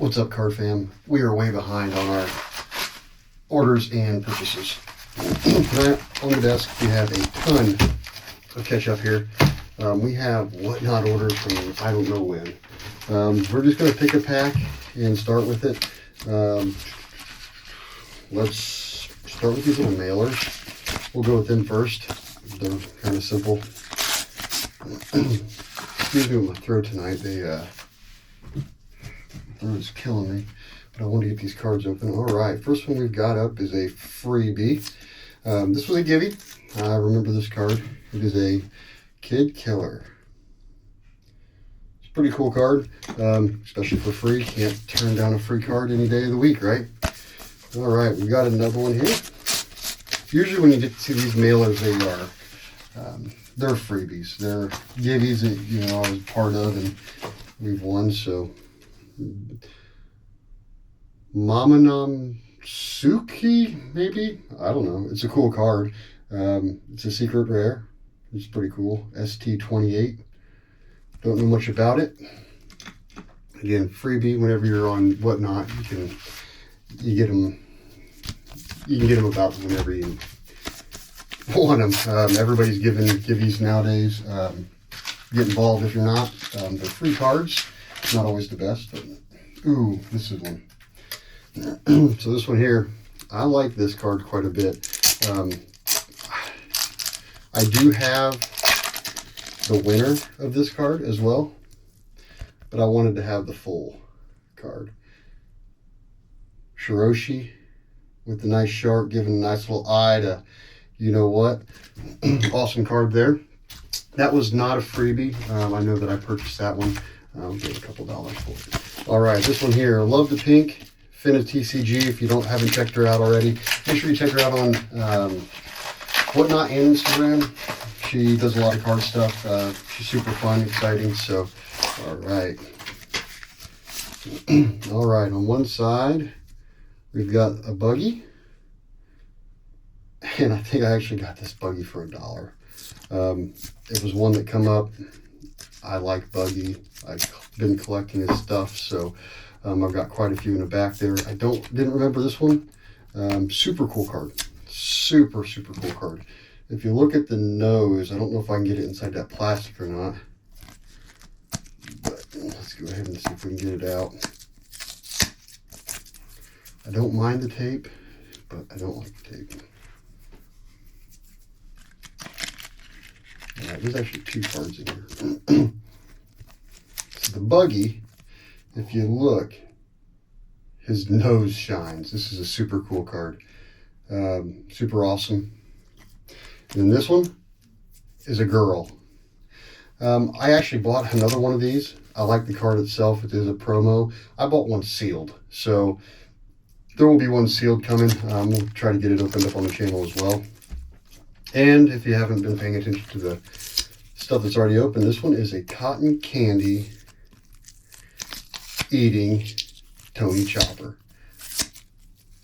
What's up, card fam? We are way behind on our orders and purchases. On the desk, we have a ton of catch up here. We have WhatNot orders from I don't know when. We're just going to pick a pack and start with it. Let's start with these little mailers. We'll go with them first. They're kind of simple. Excuse me with my throat tonight. Throat is killing me, but I want to get these cards open. All right, first one we've got up is a freebie. This was a gimme. I remember this card. It is a Kid Killer. It's a pretty cool card, especially for free. Can't turn down a free card any day of the week, right? All right, we got another one here. Usually when you get to see these mailers, they're freebies. They're giveies that, you know, I was part of and we've won. So Suki, maybe? I don't know. It's a cool card. It's a secret rare. It's pretty cool. ST28. Don't know much about it. Again, freebie. Whenever you're on WhatNot, you can get them about whenever you want them. Everybody's giving giveies nowadays. Get involved if you're not. They're free cards. Not always the best, but ooh, this is one. So this one here, I like this card quite a bit. I do have the winner of this card as well, but I wanted to have the full card. Shiroshi with the nice shark, giving a nice little eye to you know what. Awesome card there. That was not a freebie. I know that I purchased that one. I'll get a couple dollars for it. All right, this one here, Love the Pink, Finna TCG. If you haven't checked her out already, make sure you check her out on WhatNot and Instagram. She does a lot of card stuff. She's super fun, exciting. So, all right. All right, on one side, we've got a buggy. And I think I actually got this buggy for $1. It was one that come up. I like buggy. I've been collecting his stuff, so I've got quite a few in the back there. I didn't remember this one. Super cool card. Super cool card. If you look at the nose, I don't know if I can get it inside that plastic or not. But let's go ahead and see if we can get it out. I don't mind the tape, but I don't like the tape. All right, there's actually two cards in here. So the buggy, if you look, his nose shines. This is a super cool card. Super awesome. And then this one is a girl. I actually bought another one of these. I like the card itself. It is a promo. I bought one sealed. So there will be one sealed coming. We'll try to get it opened up on the channel as well. And if you haven't been paying attention to the stuff that's already open, this one is a cotton candy eating Tony Chopper.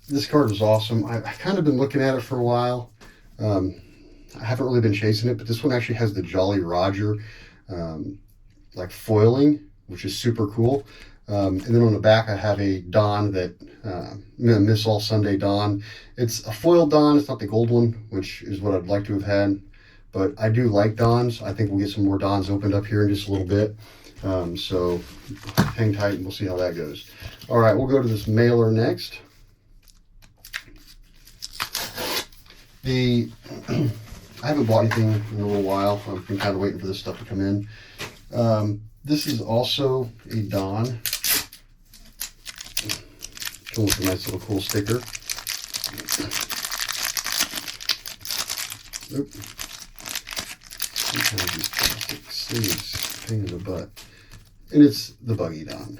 This card is awesome. I've kind of been looking at it for a while. I haven't really been chasing it, but this one actually has the Jolly Roger like foiling, which is super cool. And then on the back, I have a Don that Miss All Sunday Don. It's a foiled Don. It's not the gold one, which is what I'd like to have had. But I do like Dons. I think we'll get some more Dons opened up here in just a little bit. So hang tight and we'll see how that goes. All right, we'll go to this mailer next. I haven't bought anything in a little while. I've been kind of waiting for this stuff to come in. This is also a Don. Comes with a nice little cool sticker. Oop. Sometimes these plastic sleeves pain in the butt. And it's the buggy Don.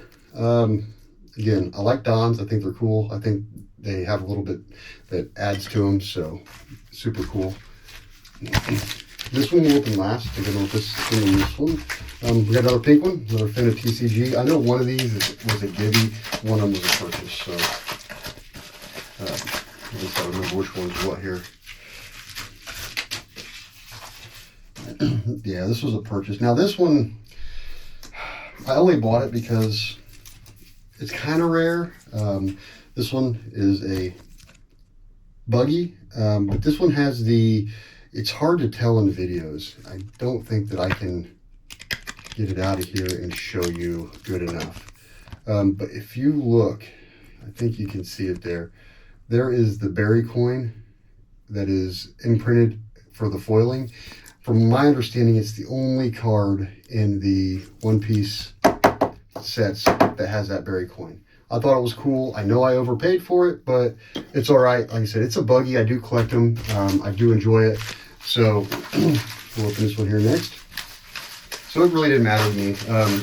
Again, I like Dons. I think they're cool. I think they have a little bit that adds to them, so super cool. This one will open last. I don't know if this one. We got another pink one, another Finna TCG. I know one of these was a givey, one of them was a purchase, so I guess I don't remember which one's what here. Yeah, this was a purchase. Now this one, I only bought it because it's kind of rare. This one is a buggy, but this one has the, it's hard to tell in videos. I don't think that I can get it out of here and show you good enough. But if you look, I think you can see it there. There is the berry coin that is imprinted for the foiling. From my understanding, it's the only card in the One Piece sets that has that berry coin. I thought it was cool. I know I overpaid for it, but it's all right. Like I said, it's a buggy. I do collect them. I do enjoy it. So we'll open this one here next. So it really didn't matter to me.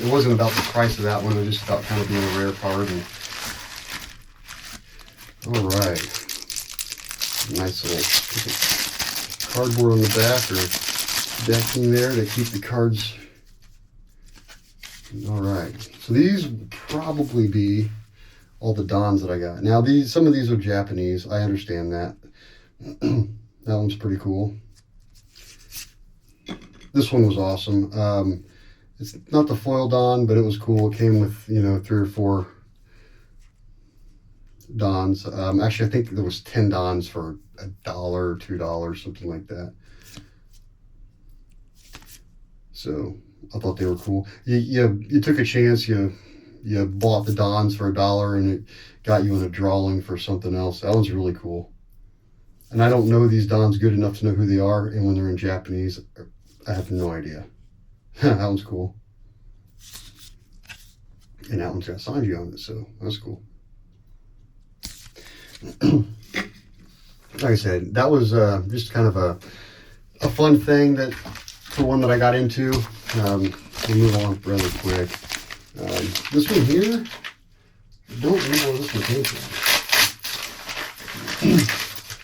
It wasn't about the price of that one. It was just about kind of being a rare card. And all right. Nice little cardboard on the back or decking there to keep the cards. All right. So these will probably be all the Dons that I got. Now some of these are Japanese. I understand that. That one's pretty cool. This one was awesome. It's not the foil Don, but it was cool. It came with, you know, 3 or 4 Dons. Actually, I think there was 10 Dons for $1 or $2, something like that. So I thought they were cool. You took a chance. You bought the Dons for $1 and it got you in a drawing for something else. That one's really cool. And I don't know these Dons good enough to know who they are. And when they're in Japanese, I have no idea. That one's cool. And that one's got Sanji on it, so that's cool. Like I said, that was just kind of a fun thing that for one that I got into. We'll move on rather quick. This one here, I don't know where this one came from.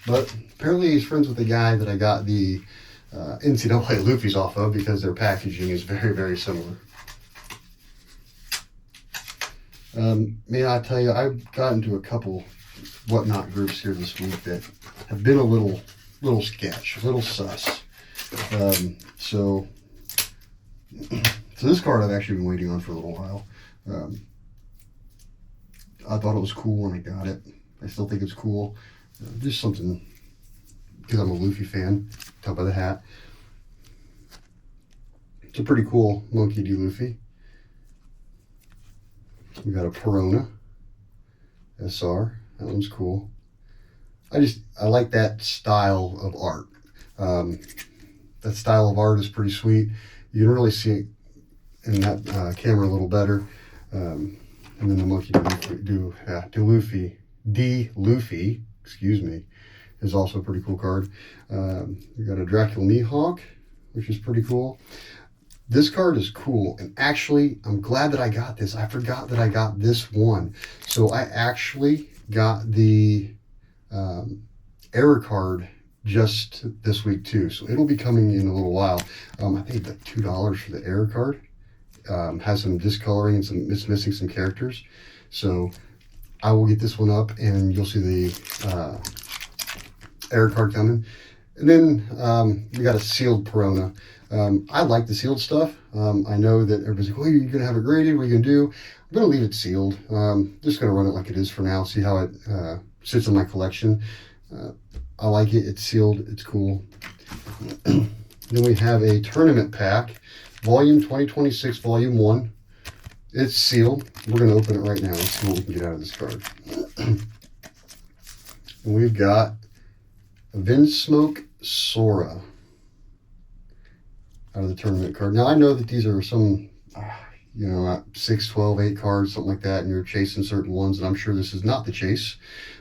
But apparently he's friends with the guy that I got the NCAA Luffy's off of because their packaging is very, very similar. May I tell you, I've gotten to a couple WhatNot groups here this week that have been a little sketch, a little sus. So this card I've actually been waiting on for a little while. I thought it was cool when I got it. I still think it's cool. Just something, because I'm a Luffy fan, tell by the hat. It's a pretty cool Monkey D. Luffy. We got a Perona SR. That one's cool. I like that style of art. That style of art is pretty sweet. You can really see it in that camera a little better. And then the Monkey D. Luffy, excuse me, is also a pretty cool card. We got a Dracula Mihawk, which is pretty cool. This card is cool, and actually, I'm glad that I got this. I forgot that I got this one. So I actually got the error card just this week too. So it'll be coming in a little while. I paid like $2 for the error card. Has some discoloring and it's missing some characters. So I will get this one up and you'll see the error card coming. And then we got a sealed Perona. I like the sealed stuff. I know that everybody's like, well, you're going to have it graded. What are you going to do? I'm going to leave it sealed. Just going to run it like it is for now. See how it sits in my collection. I like it. It's sealed. It's cool. Then we have a tournament pack. Volume 2026, Volume 1. It's sealed. We're going to open it right now. Let's see what we can get out of this card. And we've got a Vinsmoke Sora out of the tournament card. Now, I know that these are some, 6, 12, 8 cards, something like that, and you're chasing certain ones, and I'm sure this is not the chase.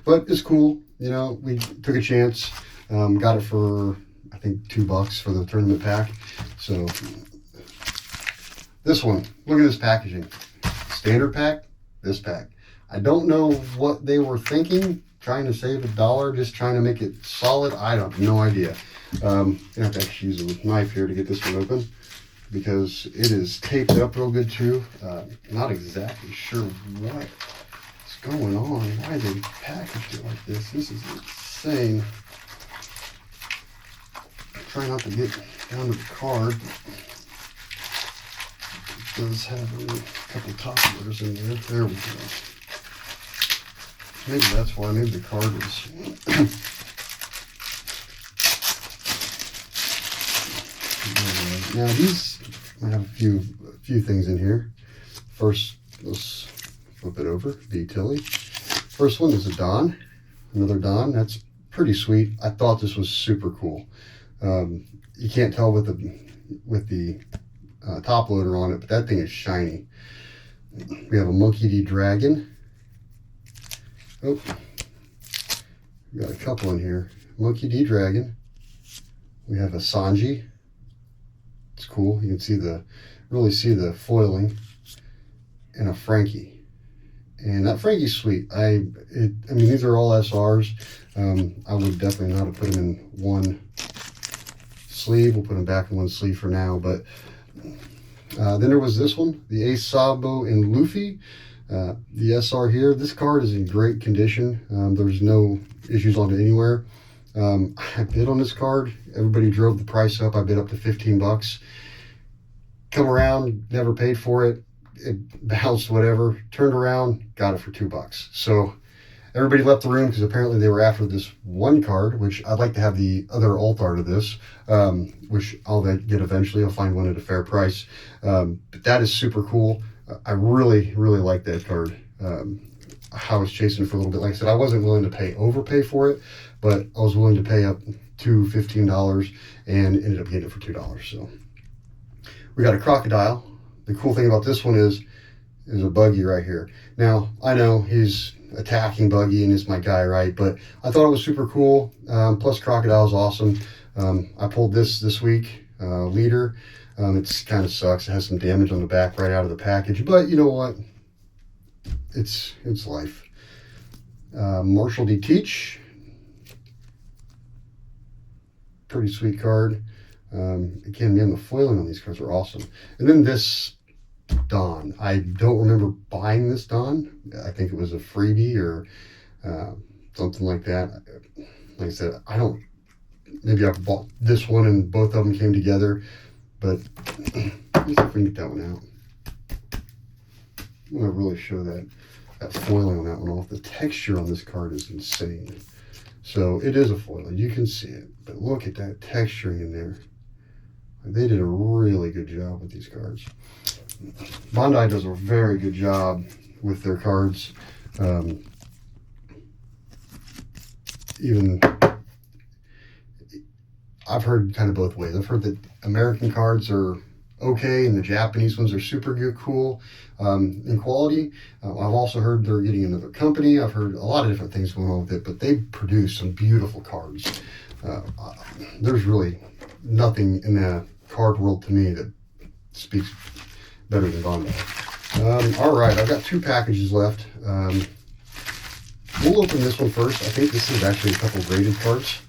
But it's cool. You know, we took a chance. Got it for, I think, $2 for the tournament pack. So this one, look at this packaging. Standard pack, this pack. I don't know what they were thinking, trying to save $1, just trying to make it solid. I have no idea. I have to actually use a knife here to get this one open because it is taped up real good too. Not exactly sure what's going on. Why they packaged it like this? This is insane. Try not to get down to the card. It does have a couple top orders in there. There we go. Maybe that's why. Maybe the card is. Now these, I have a few things in here. First, let's flip it over. The utility. First one is a Don, another Don. That's pretty sweet. I thought this was super cool. You can't tell with the top loader on it, but that thing is shiny. We have a Monkey D. Dragon. Oh, we got a couple in here. Monkey D. Dragon. We have a Sanji. It's cool. You can really see the foiling. And a Frankie. And that Frankie's sweet. I mean, these are all SRs. I would definitely know how to put them in one sleeve. We'll put them back in one sleeve for now. But then there was this one, the Ace Sabo and Luffy. The SR here. This card is in great condition. There's no issues on it anywhere. I bid on this card. Everybody drove the price up. I bid up to 15 bucks. Come around, never paid for it. It bounced, whatever, turned around, got it for 2 bucks. So everybody left the room because apparently they were after this one card, which I'd like to have the other alt art of this, which I'll get eventually. I'll find one at a fair price. But that is super cool. I really, really like that card. I was chasing for a little bit. Like I said, I wasn't willing to overpay for it, but I was willing to pay up to $15 and ended up getting it for $2. So we got a crocodile. The cool thing about this one is a Buggy right here. Now, I know he's attacking Buggy and is my guy, right? But I thought it was super cool. Plus, Crocodile is awesome. I pulled this week, leader. It kind of sucks. It has some damage on the back right out of the package. But you know what? It's life. Marshall D. Teach. Pretty sweet card. Again, man, the foiling on these cards are awesome. And then this Don. I don't remember buying this Don. I think it was a freebie or something like that. Like I said, maybe I bought this one and both of them came together, but let's see if we can get that one out. I want to really show that foiling on that one off. The texture on this card is insane. So it is a foil. You can see it, but look at that texturing in there. They did a really good job with these cards. Bandai does a very good job with their cards. Even I've heard kind of both ways. I've heard that American cards are okay and the Japanese ones are super good, cool in quality. I've also heard they're getting another company. I've heard a lot of different things going on with it, but they produce some beautiful cards. There's really nothing in the card world to me that speaks better than Bandai. All right, I've got 2 packages left. We'll open this one first. I think this is actually a couple graded cards.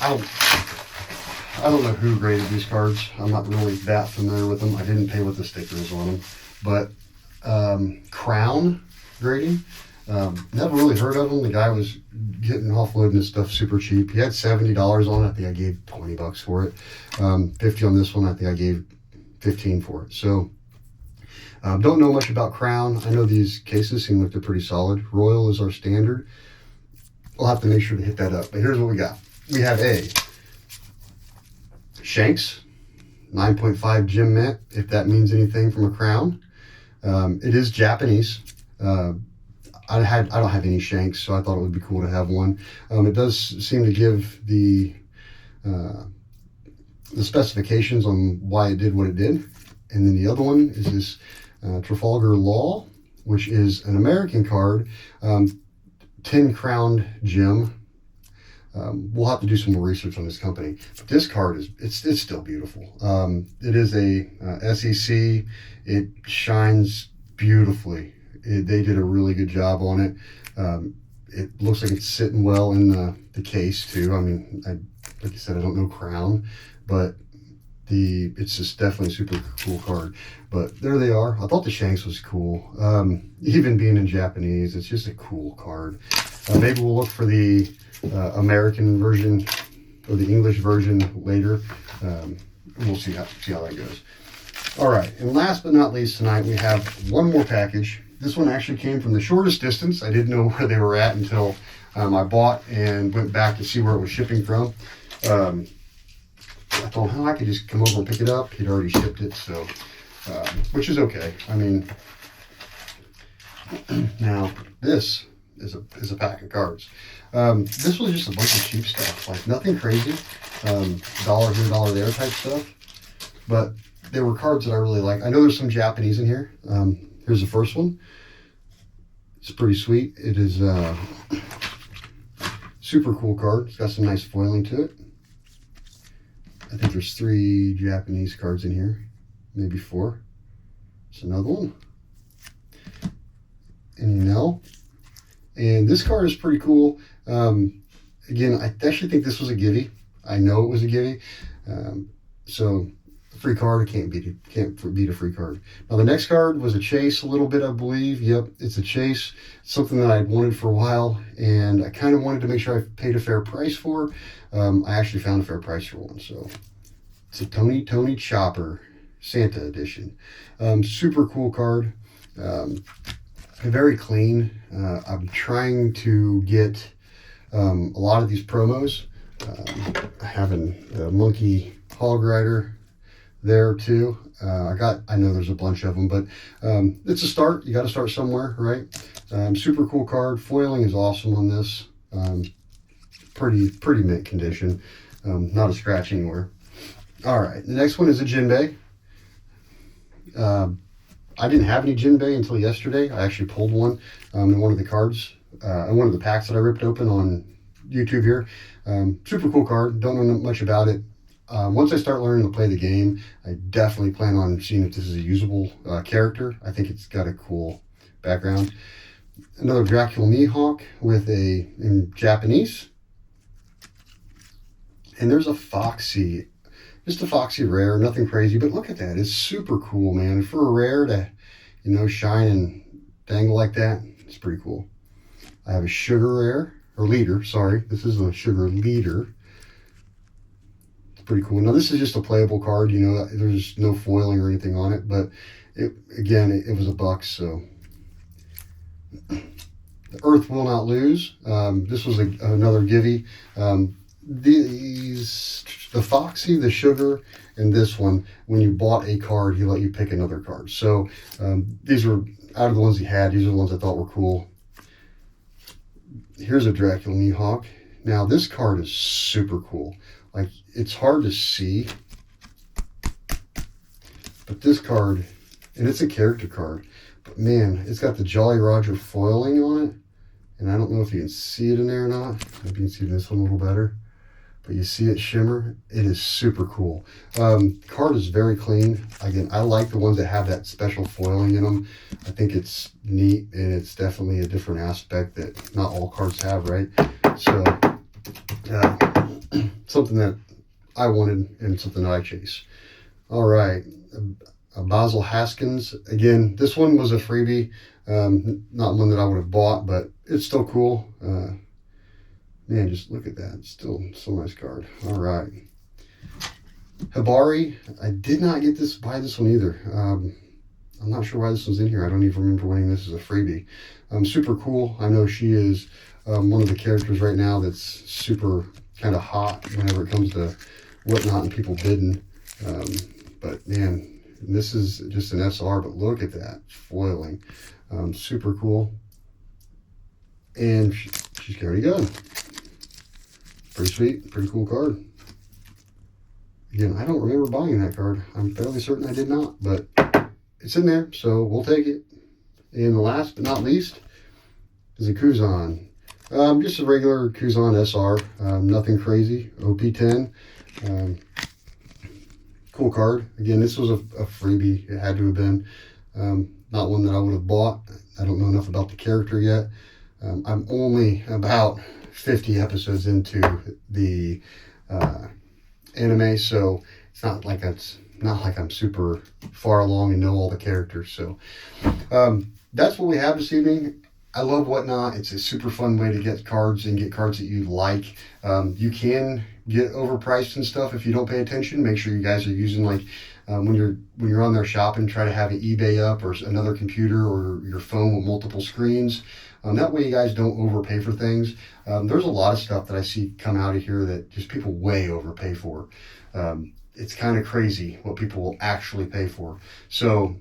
I don't know who graded these cards. I'm not really that familiar with them. I didn't pay with the stickers on them, but Crown grading. Never really heard of him. The guy was getting offloading his stuff super cheap. He had $70 on it. I think I gave 20 bucks for it. 50 on this one. I think I gave 15 for it. So don't know much about Crown. I know these cases seem like they're pretty solid. Royal is our standard. We'll have to make sure to hit that up. But here's what we got. We have a Shanks 9.5 gem mint, if that means anything from a Crown. It is Japanese. I don't have any Shanks, so I thought it would be cool to have one. It does seem to give the specifications on why it did what it did. And then the other one is this Trafalgar Law, which is an American card, 10 crowned gem. We'll have to do some more research on this company, but this card it's still beautiful. It is a SEC. It shines beautifully. They did a really good job on it. It looks like it's sitting well in the case too. I mean, like you said, I don't know Crown, but it's just definitely a super cool card. But there they are. I thought the Shanks was cool. Even being in Japanese, it's just a cool card. Maybe we'll look for the American version or the English version later. We'll see how that goes. All right, and last but not least tonight, we have one more package. This one actually came from the shortest distance. I didn't know where they were at until I bought and went back to see where it was shipping from. I told him I could just come over and pick it up. He'd already shipped it, so which is okay. I mean, now this is a pack of cards. This was just a bunch of cheap stuff, like nothing crazy, dollar here, dollar there type stuff. But there were cards that I really like. I know there's some Japanese in here. Here's the first one. It's pretty sweet. It is super cool card. It's got some nice foiling to it. I think there's 3 Japanese cards in here, maybe 4. It's another one. And and this card is pretty cool. Again, I actually think this was a givey. I know it was a givey. So free card, can't beat a free card. Now the next card was a chase a little bit, I believe. Yep, it's a chase. It's something that I'd wanted for a while, and I kind of wanted to make sure I paid a fair price for. I actually found a fair price for one, so it's a Tony Chopper Santa edition. Super cool card. Very clean. I'm trying to get a lot of these promos. Having a monkey hog rider there too. I know there's a bunch of them, but it's a start. You got to start somewhere, right? Super cool card. Foiling is awesome on this. Pretty mint condition. Not a scratch anywhere. All right, the next one is a Jinbei. I didn't have any Jinbei until yesterday. I actually pulled one in one of the cards, one of the packs that I ripped open on YouTube here. Super cool card. Don't know much about it. Once I start learning to play the game, I definitely plan on seeing if this is a usable character. I think it's got a cool background. Another Dracula Mihawk with in Japanese. And there's a Foxy. Just a Foxy rare, nothing crazy, but look at that. It's super cool, man. For a rare to, shine and dangle like that, it's pretty cool. I have a Sugar rare, or leader, sorry. This is a Sugar leader. It's pretty cool. Now, this is just a playable card, there's no foiling or anything on it, but it was $1, so. The Earth Will Not Lose. This was another givey. The Foxy, the Sugar, and this one, when you bought a card, he let you pick another card. So these were, out of the ones he had, these are the ones I thought were cool. Here's a Dracula Mihawk. Now this card is super cool. Like, it's hard to see, but this card, and it's a character card, but man, it's got the Jolly Roger foiling on it. And I don't know if you can see it in there or not. Maybe you can see this one a little better. But you see it shimmer. It is super cool. Card is very clean. Again, I like the ones that have that special foiling in them. I think it's neat, and it's definitely a different aspect that not all cards have, right? So, something that I wanted and something that I chase. All right, Basil Haskins. Again, this one was a freebie. Not one that I would have bought, but it's still cool. Man, just look at that. It's still so nice card. All right. Hibari. I did not buy this one either. I'm not sure why this one's in here. I don't even remember winning this as a freebie. Super cool. I know she is one of the characters right now that's super kind of hot whenever it comes to WhatNot and people bidding. But man, this is just an SR, but look at that foiling. Super cool. And she's carrying a gun. Pretty sweet, pretty cool card. Again, I don't remember buying that card. I'm fairly certain I did not, but it's in there, so we'll take it. And the last but not least is a Kuzan. Just a regular Kuzan SR, nothing crazy, OP10. Cool card. Again, this was a freebie. It had to have been. Not one that I would have bought. I don't know enough about the character yet. I'm only about 50 episodes into the anime, so it's not like I'm super far along and know all the characters. So that's what we have this evening. I love WhatNot. It's a super fun way to get cards and get cards that you like. You can get overpriced and stuff if you don't pay attention. Make sure you guys are using, like, when you're on there shopping, try to have an eBay up or another computer or your phone with multiple screens. That way you guys don't overpay for things. There's a lot of stuff that I see come out of here that just people way overpay for. It's kind of crazy what people will actually pay for. So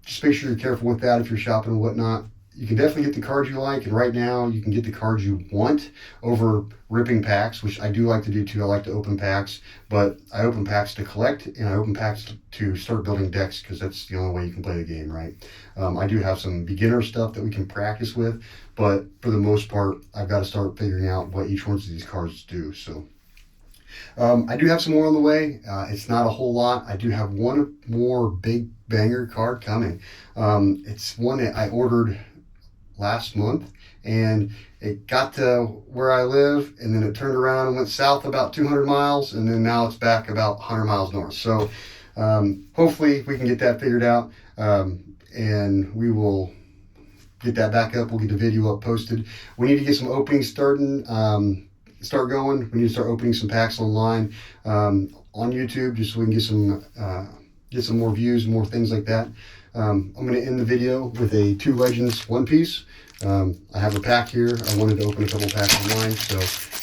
just make sure you're careful with that if you're shopping and whatnot. You can definitely get the cards you like, and right now you can get the cards you want over ripping packs, which I do like to do too. I like to open packs, but I open packs to collect, and I open packs to start building decks, because that's the only way you can play the game, right? I do have some beginner stuff that we can practice with, but for the most part, I've got to start figuring out what each one of these cards do. So I do have some more on the way. It's not a whole lot. I do have one more big banger card coming. It's one that I ordered last month, and it got to where I live, and then it turned around and went south about 200 miles, and then now it's back about 100 miles north. So hopefully we can get that figured out, and we will get that back up. We'll get the video up posted. We need to get some openings start going. We need to start opening some packs online on YouTube, just so we can get some more views, more things like that. I'm going to end the video with a 2 Legends One Piece. I have a pack here. I wanted to open a couple packs online. So,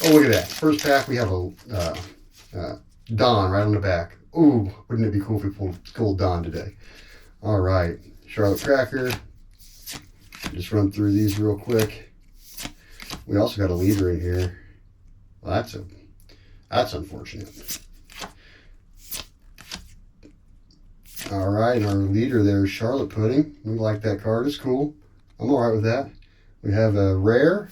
oh, look at that. First pack, we have a Don right on the back. Ooh, wouldn't it be cool if we pulled Don today? All right, Charlotte Cracker. Just run through these real quick. We also got a leader in here. Well, that's unfortunate. All right, and our leader there is Charlotte Pudding. We like that card. It's cool. I'm all right with that. We have a rare,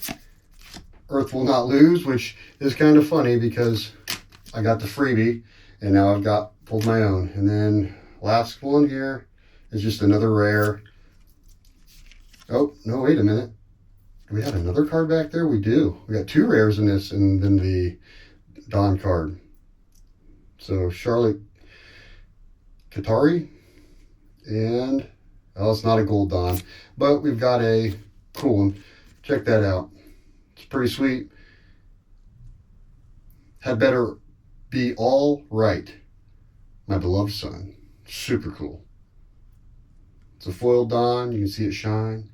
Earth Will Not Lose, which is kind of funny because I got the freebie, and now I've pulled my own. And then last one here is just another rare. Oh, no, wait a minute. Do we have another card back there? We do. We got 2 rares in this, and then the Dawn card. So Charlotte Katari, and oh, it's not a gold Dawn, but we've got a cool one. Check that out. It's pretty sweet. Had better be all right, my beloved son. Super cool. It's a foiled Dawn. You can see it shine.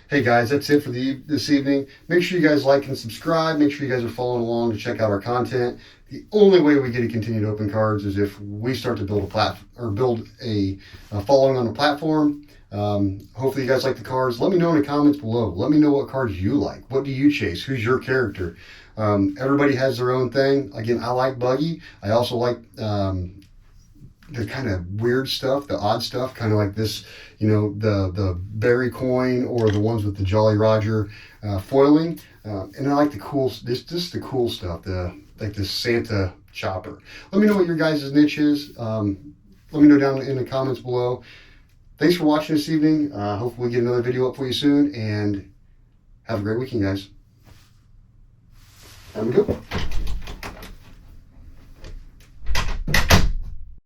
Hey guys, that's it for this evening. Make sure you guys like and subscribe. Make sure you guys are following along to check out our content. The only way we get to continue to open cards is if we start to build a platform, or build a following on the platform. Hopefully you guys like the cards. Let me know in the comments below. Let me know what cards you like. What do you chase? Who's your character? Everybody has their own thing. Again, I like Buggy. I also like the kind of weird stuff, the odd stuff, kind of like this, you know, the berry coin, or the ones with the Jolly Roger foiling. And I like the cool, just the cool stuff, like this Santa chopper. Let me know what your guys' niche is. Let me know down in the comments below. Thanks for watching this evening. Hopefully we get another video up for you soon, and have a great weekend, guys. Have a good one.